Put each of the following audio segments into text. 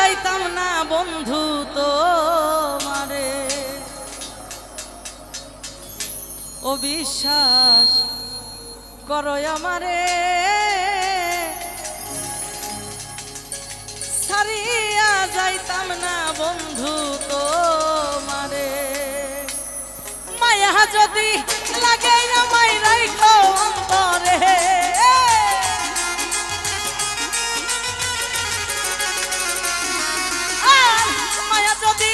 যাইতাম না বন্ধু তোমারে, অবিশ্বাস করো আমারে, ছাড়িয়া যাইতাম না বন্ধু তোমারে। মায়া যদি লাগে আমায় রাইখো অন্তরে, মায়া যদি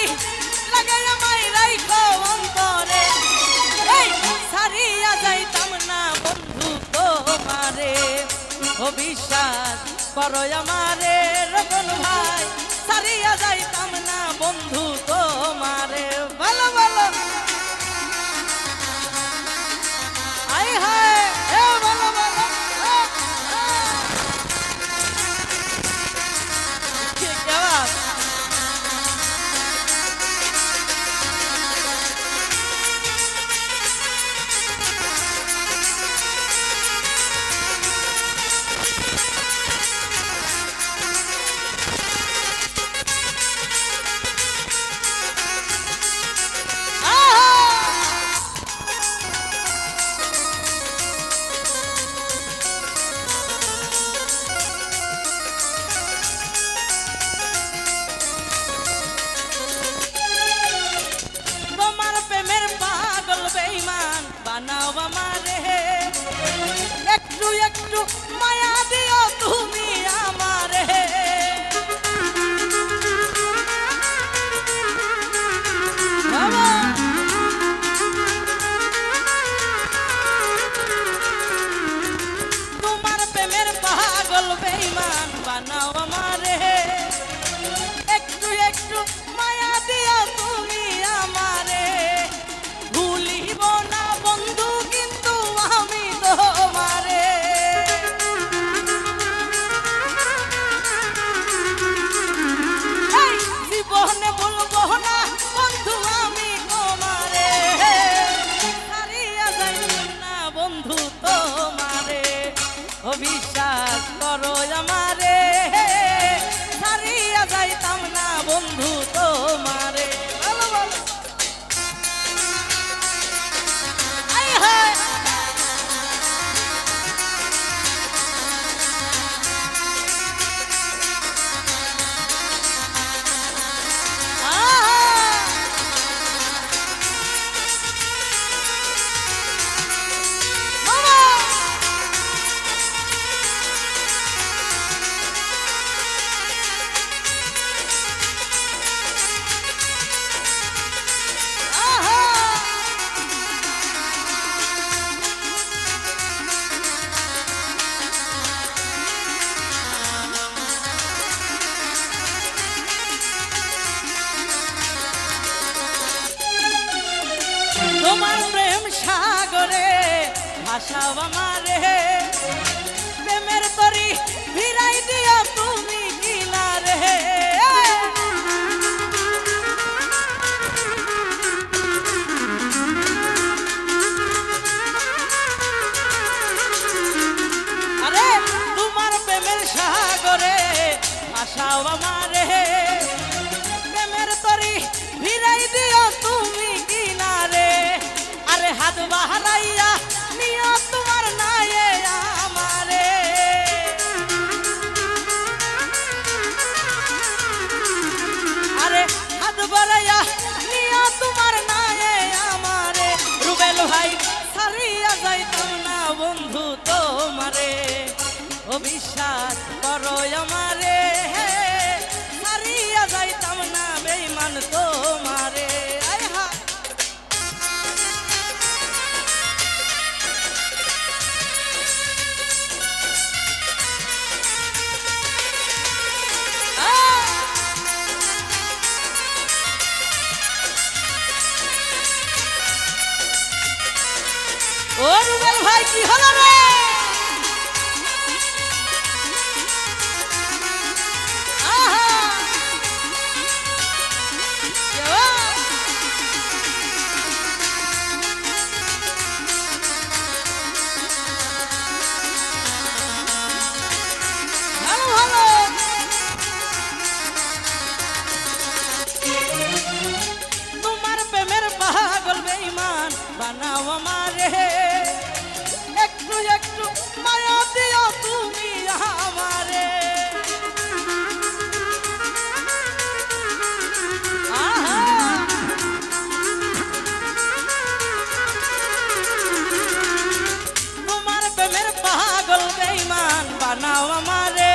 লাগে আমায় রাইখো অন্তরে, ছাড়িয়া যাইতাম না বন্ধু তোমারে, অবিশ্বাস করো আমারে রতন ভাই, ছাড়িয়া যাইতাম না বন্ধু তোমারে। ভালো ভালো আই হায় ভালো ভালো ঠিক জবাব। বানাও আমারে, একটু একটু মায়া দিও তুমি আমারে, তোমার প্রেমের পাগল বেঈমান বানাও আমারে, একটু একটু মায়া দিও তুমি আমারে, ভুলিব না বন্ধু কিন্তু আমি তোমারে, জীবনে বলবো না বন্ধু আমি তোমারে, ছাড়িয়া যাইতাম না বন্ধু তোমারে, অবিশ্বাস করো আমারে, ছাড়িয়া যাইতাম না বন্ধু তোমারে। ভালো ভালো তোমার প্রেম সাগরে ভাসাও আমারে, প্রেমের তরি ভিড়াই দিও তুমি কিনারে, আরে তোমার প্রেমের সাগরে ভাসাও আমারে, প্রেমের তরি ভিড়াই দিও তুমি কিনারে, আরে হাত বাহারাইয়া নিও তোমার নায়ে আমারে, আরে হাত বাড়াইয়া নিও তোমার নায়ে আমারে, রুবেল ভাই ছাড়িয়া যাইতাম না বন্ধু তোমারে, অবিশ্বাস করো আমারে, ছাড়িয়া যাইতাম না বেঈমান তোমারে। ও রুবেল ভাই কি হলো রে? বানাও আমারে,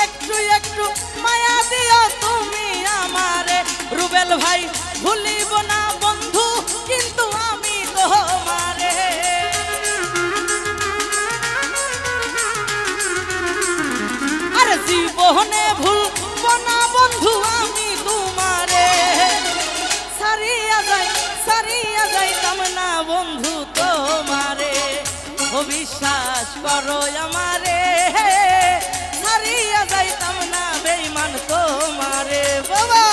একটু একটু মায়া দিও তুমি আমারে। রুবেল ভাই ভুলিব না বন্ধু কিন্তু আমি তোমারে। আরে জীবনে ভুলব না বন্ধু আমি তোমারে। সারিয়া যাইতাম না বন্ধু তোমারে। ও বিশ্বাস করো আমারে, সারিয়া যাইতাম না বেঈমান তোমারে বাবা।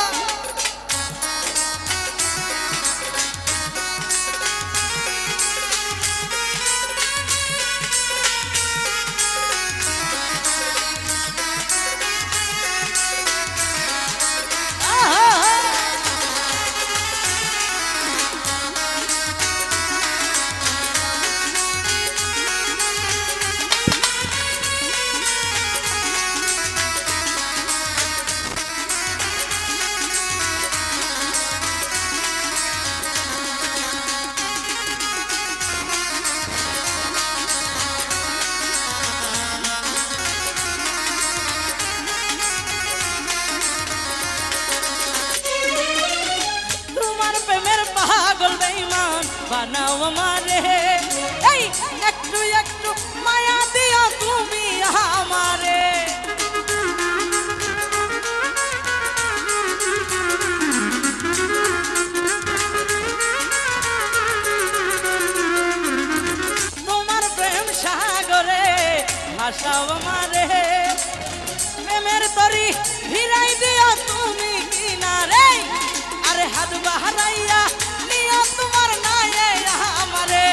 বানাও আমারে, এই একটু একটু মায়া দিও তুমি আমারে। তোমার প্রেম সাগরে ভাসাও আমারে, প্রেমের তরি ভিড়াই দিও তুমি কিনারে। আরে হাত বাহারাইয়া নিও তোমার নায়ে আমারে।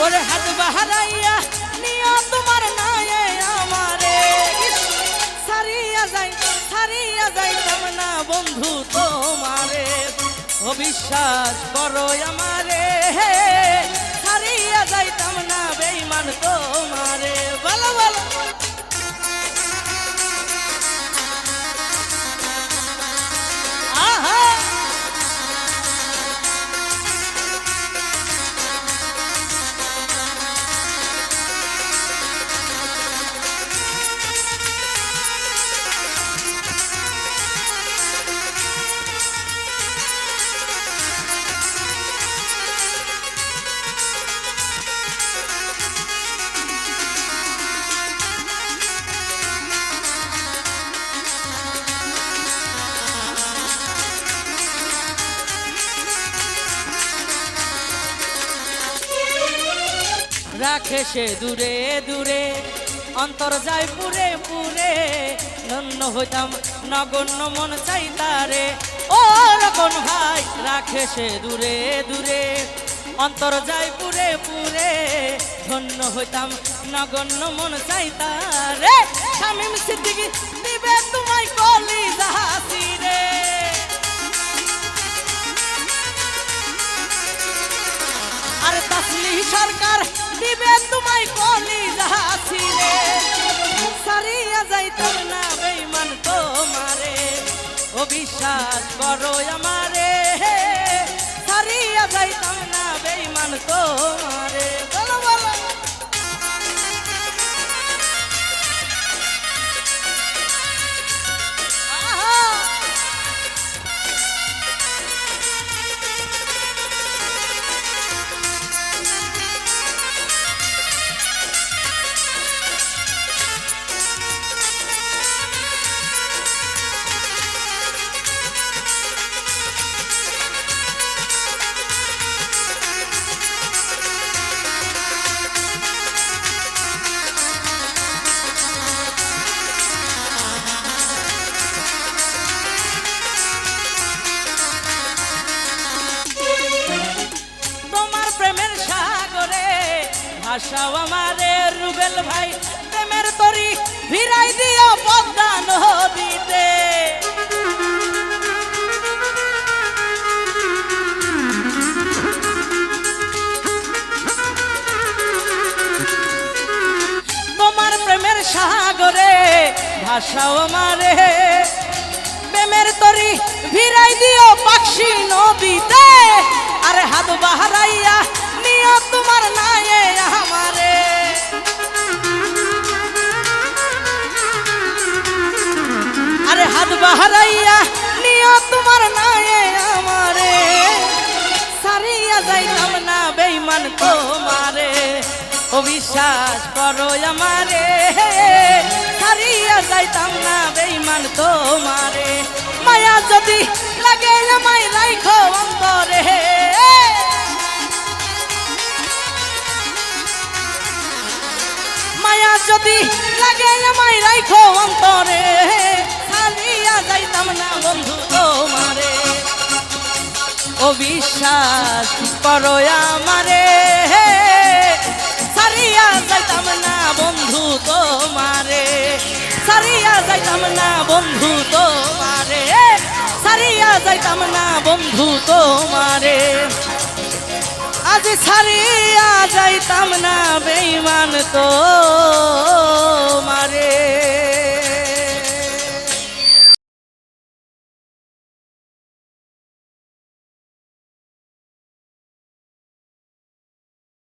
ওরে হাত বাহারাইয়া নিও তোমার নায়ে আমারে। সারিয়া যাইতাম না বন্ধু তোমারে। ও বিশ্বাস করো আমারে, সারিয়া যাইতাম না বেঈমান তোমারে। বলো বলো রাখে সে দূরে দূরে, অন্তর যায় পুরে পুরে। নন্য হইতাম নগণ্য মন চাইতারে। ও রকম ভাই রাখে সে দূরে দূরে, অন্তর যায় পুরে পুরে। ধন্য হইতাম নগণ্য মন চাইতারে। শামীম সিদ্দিকী দিবে তোমায় কলিজা হাসিরে। আর তাসলিহ সরকার দিবে তোমায় কলিজা হাসিরে। সারিয়া যাইতাম না বেঈমান তোমারে। ও বিশ্বাস করো আমারে, সারিয়া যাইতাম না বেঈমান তোমারে। বলো বলো ভাসাও আমারে। রুবেল ভাই প্রেমের তরি ভিড়াই দিও পদ্মা নদীতে। তোমার প্রেমের সাগরে ভাসাও আমারে। প্রেমের তরি ভিড়াই দিও পাখি নদীতে। আরে হাত বাহারাইয়া সারিয়া যাইতাম না বেঈমান তোমারে ও বিশ্বাস করো আমারে সারিয়া যাইতাম না বেঈমান তোমারে মায়া যদি লাগে আমায় রাখো অন্তরে মায়া যদি লাগে আমায় রাখো অন্তরে সারিয়া যাইতাম না বন্ধু তোমারে ও বিশ্বাস করো আমারে সারিয়া যাইতাম না বন্ধু তোমারে সারিয়া যাইতাম না বন্ধু তোমারে সারিয়া যাইতাম না বন্ধু তোমারে আজ সারিয়া যাইতাম না বেঈমান তোমারে